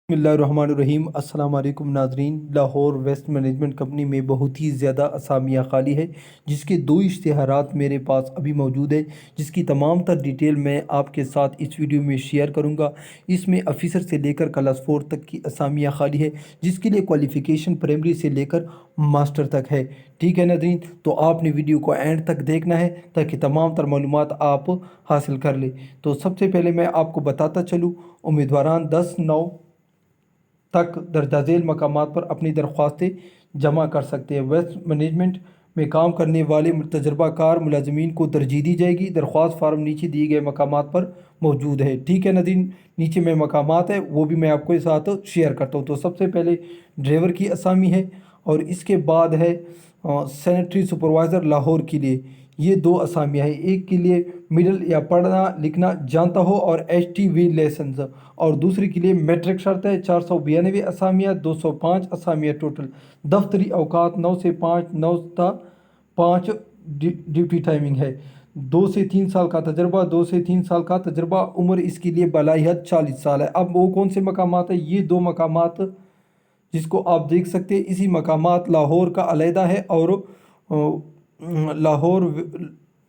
बिस्मिल्लाहिर्रहमानिर्रहीम। अस्सलाम वालेकुम नाजरीन। लाहौर वेस्ट मैनेजमेंट कंपनी में बहुत ही ज़्यादा असामियाँ खाली है, जिसके दो इश्तिहारात मेरे पास अभी मौजूद है, जिसकी तमाम तर डिटेल मैं आपके साथ इस वीडियो में शेयर करूंगा। इसमें ऑफिसर से लेकर क्लास 4 तक की असामियाँ खाली है, जिसके लिए क्वालिफ़िकेशन प्राइमरी से लेकर मास्टर तक है। ठीक है नाजरीन, तो आपने वीडियो को एंड तक देखना है ताकि तमाम तर मालूमात आप हासिल कर लें। तो सबसे पहले मैं आपको बताता चलूँ, उम्मीदवारान 10/9 तक दर्जा झेल मकामात पर अपनी दरख्वास्तें जमा कर सकते हैं। वेस्ट मैनेजमेंट में काम करने वाले तजर्बाकार मुलाजमीन को तरजीह दी जाएगी। दरख्वास्त फार्म नीचे दिए गए मकामात पर मौजूद है। ठीक है नाज़रीन, नीचे में मकामात है वो भी मैं आपको साथ शेयर करता हूँ। तो सबसे पहले ड्राइवर की असामी है और इसके बाद है सैनिटरी सुपरवाइज़र लाहौर के लिए। ये दो असामियाँ हैं, एक के लिए मिडिल या पढ़ना लिखना जानता हो और HTV लाइसेंस, और दूसरे के लिए मैट्रिक शर्त है। 492 असामियाँ, 205 असामियाँ टोटल। दफ्तरी अवकात 9 से 5, 9 ता 5 ड्यूटी टाइमिंग है। 2 से 3 साल का तजर्बा, 2 से 3 साल का तजर्बा। उम्र इसके लिए बलाई हद 40 साल है। अब वो कौन से मकामात है? ये दो मकामात जिसको आप देख सकते हैं, इसी मकामात लाहौर का अलहदा है और लाहौर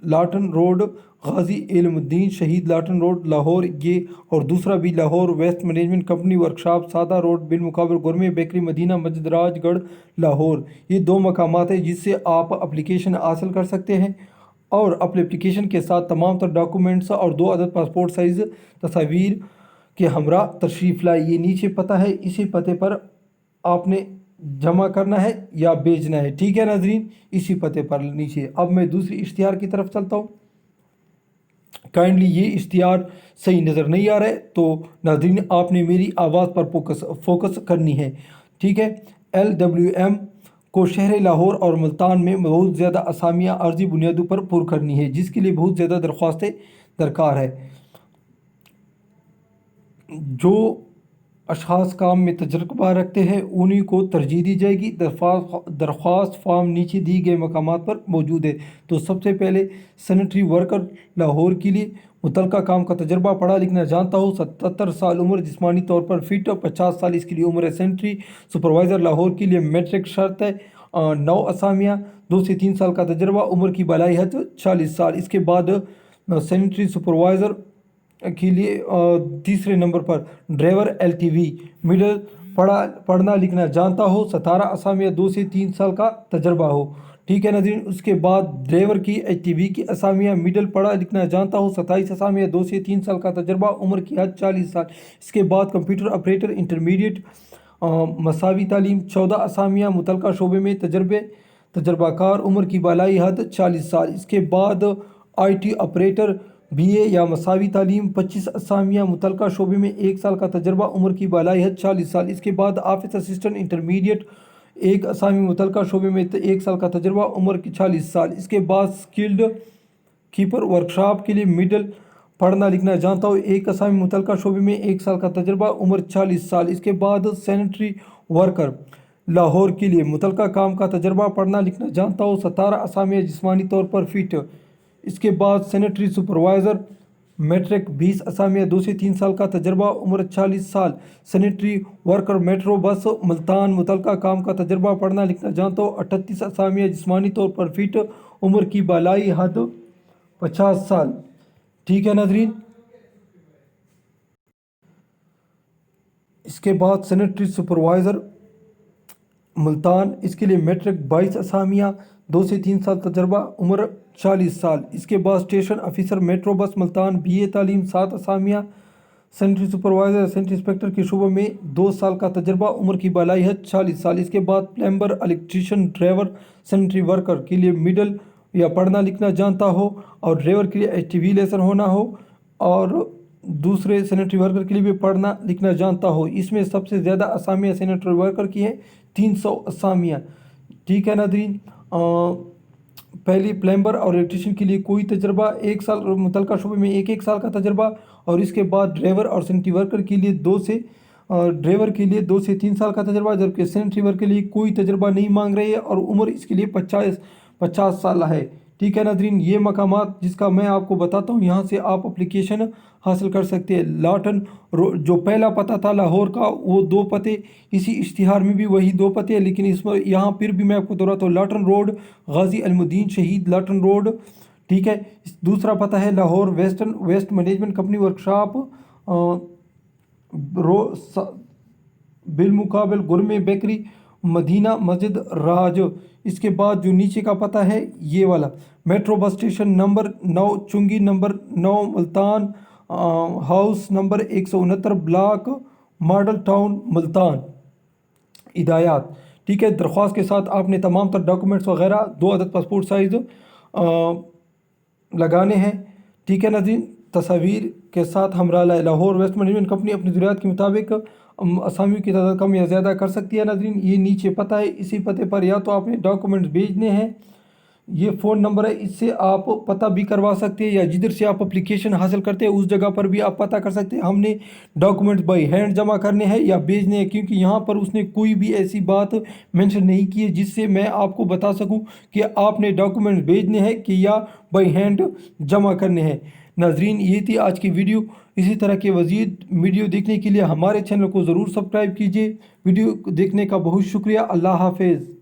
लाटन रोड गाजी इल्मुद्दीन शहीद लाटन रोड लाहौर ये, और दूसरा भी Lahore waste management company workshop Sada road बिन मुकाबल गुरमे बेकरी मदीना मस्जिद राजगढ़ लाहौर। ये दो मकामात है जिससे आप अप्लीकेशन हासिल कर सकते हैं और अपने एप्लीकेशन के साथ तमाम तर डॉक्यूमेंट्स और 2 अदद पासपोर्ट साइज़ तस्वीर के हमरा तशरीफ़ लाए। ये नीचे पता है, इसी पते पर आपने जमा करना है या भेजना है। ठीक है नाजरीन, इसी पते पर नीचे। अब मैं दूसरी इश्तिहार की तरफ चलता हूँ। काइंडली ये इश्तिहार सही नज़र नहीं आ रहा है तो नाजरीन आपने मेरी आवाज़ पर फोकस करनी है। ठीक है, LWM को शहर लाहौर और मुल्तान में बहुत ज़्यादा असामियाँ अर्जी बुनियादों पर पुर करनी है, जिसके लिए बहुत ज़्यादा दरख्वास्तें दरकार है। जो अशखास काम में तजर्बा रखते हैं उन्हीं को तरजीह दी जाएगी। दरख्वास्त फार्म नीचे दी गए मकामात पर मौजूद है। तो सबसे पहले सैनिटरी वर्कर लाहौर के लिए मुतलका काम का तजर्बा, पढ़ा लिखना जानता हो, 77 साल उम्र, जिस्मानी तौर पर फिट, 50 साल इसके लिए उम्र है। सैनिटरी सुपरवाइज़र लाहौर के लिए मैट्रिक शर्त है। 9 असामियाँ, 2 से 3 साल का तजर्बा, उम्र की बलाई हद 40 साल। इसके बाद सैनिटरी सुपरवाइज़र के लिए तीसरे नंबर पर ड्राइवर LTV मिडिल, पढ़ना लिखना जानता हो, 17 असामियाँ, 2 से 3 साल का तजर्बा हो। ठीक है नाज़रीन, उसके बाद ड्राइवर की HTV की असामियाँ, मिडिल पढ़ा लिखना जानता हो, 27 असामियाँ, 2 से 3 साल का तजर्बा, उम्र की हद 40 साल। इसके बाद कंप्यूटर ऑपरेटर इंटरमीडिएट मसावी तालीम, 14 असामियाँ, मुतलका शोबे में तजर्बाकार, उम्र की बलाई हद 40 साल। इसके बाद IT ऑपरेटर BA या मसावी तालीम, 25 असामियाँ, मुतलका शोबे में 1 साल का तजर्बा, उम्र की बलाई हद 40 साल। इसके बाद ऑफिस असिस्टेंट इंटरमीडिएट, 1 असामी, मुतलका शोबे में 1 साल का तजर्बा, उम्र की 40 साल। इसके बाद स्किल्ड कीपर वर्कशॉप के लिए मिडिल, पढ़ना लिखना जानता हो, 1 असामी, मुतलका शोबे में 1 साल का तजर्बा, उम्र 40 साल। इसके बाद सैनिटरी वर्कर लाहौर के लिए मुतलका काम का तजर्बा, पढ़ना लिखना जानता हो, 17 असामियाँ, जिस्मानी तौर पर फिट। इसके बाद सैनिटरी सुपरवाइज़र मैट्रिक, 20 असामियाँ, 2 से 3 साल का तजर्बा, उम्र 40 साल। Sanitary worker metro bus Multan, मुतलका काम का तजर्बा, पढ़ना लिखना जानता हो, 38 असामियाँ, जिस्मानी तौर पर फिट, उम्र की बलाई हद 50 साल। ठीक है नाजरीन, इसके बाद सैनिटरी सुपरवाइज़र मुल्तान, इसके लिए मैट्रिक, 22 असामियाँ, 2 से 3 साल तजर्बा, उम्र 40 साल। इसके बाद station officer metro bus Multan, BA तालीम, 7 असामियाँ, सैनिटरी सुपरवाइज़र सैनिटरी इंस्पेक्टर के शुबे में 2 साल का तजर्बा, उम्र की बलाई है 40 साल। इसके बाद plumber, electrician, driver, sanitary worker के लिए मिडिल या पढ़ना लिखना जानता हो और ड्राइवर के लिए HTV लाइसेंस होना हो, और दूसरे सैनिटरी वर्कर के लिए भी पढ़ना लिखना जानता हो। इसमें सबसे ज़्यादा असामियाँ सैनिटरी वर्कर की हैं, 300 असामियाँ। ठीक है नाज़रीन, पहली प्लम्बर और इलेक्ट्रीशियन के लिए कोई तजर्बा, 1 साल, मुतलका शोबे में 1 साल का तजर्बा, और इसके बाद ड्राइवर और सैनिटरी वर्कर के लिए 2 से 3 साल का तजर्बा, जबकि सैनिटरी वर्कर के लिए कोई तजर्बा नहीं मांग रही है और उम्र इसके लिए 50 साल है। ٹھیک ہے ناظرین، یہ مقامات جس کا میں آپ کو بتاتا ہوں، یہاں سے آپ اپلیکیشن حاصل کر سکتے ہیں۔ لاٹن جو پہلا پتہ تھا لاہور کا، وہ 2 پتے، اسی اشتہار میں بھی وہی 2 پتے ہیں، لیکن اس میں یہاں پھر بھی میں آپ کو دہراتا ہوں، لاٹن روڈ، غازی المدین شہید لاٹن روڈ، ٹھیک ہے۔ دوسرا پتہ ہے Lahore waste management company workshop, بالمقابل گرمے بیکری، مدینہ مسجد راج۔ اس کے بعد جو نیچے کا پتہ ہے یہ والا، میٹرو بس اسٹیشن نمبر 9 چنگی، number 9 Multan, house number 169، block model town Multan, ہدایات۔ ٹھیک ہے، درخواست کے ساتھ آپ نے تمام تر ڈاکومنٹس وغیرہ 2 عدد پاسپورٹ سائز لگانے ہیں۔ ٹھیک ہے ناظرین، تصاویر کے ساتھ ہمراہ لاہور ویسٹ مینجمنٹ کمپنی اپنی ضروریات کے مطابق اسامیوں کی تعداد کم یا زیادہ کر سکتی ہے ناظرین۔ یہ نیچے پتہ ہے، اسی پتے پر یا تو آپ نے ڈاکومنٹس بھیجنے ہیں، یہ فون نمبر ہے، اس سے آپ پتہ بھی کروا سکتے ہیں، یا جدھر سے آپ اپلیکیشن حاصل کرتے ہیں اس جگہ پر بھی آپ پتہ کر سکتے ہیں۔ ہم نے ڈاکومنٹس بائی ہینڈ جمع کرنے ہیں یا بھیجنے ہیں، کیونکہ یہاں پر اس نے کوئی بھی ایسی بات مینشن نہیں کی ہے جس سے میں آپ کو بتا سکوں کہ آپ نے ڈاکومنٹس بھیجنے ہیں کہ یا بائی ہینڈ جمع کرنے ہیں۔ ناظرین، یہ تھی آج کی ویڈیو۔ اسی طرح کے مزید ویڈیو دیکھنے کے لیے ہمارے چینل کو ضرور سبسکرائب کیجیے۔ ویڈیو دیکھنے کا بہت شکریہ۔ اللہ حافظ۔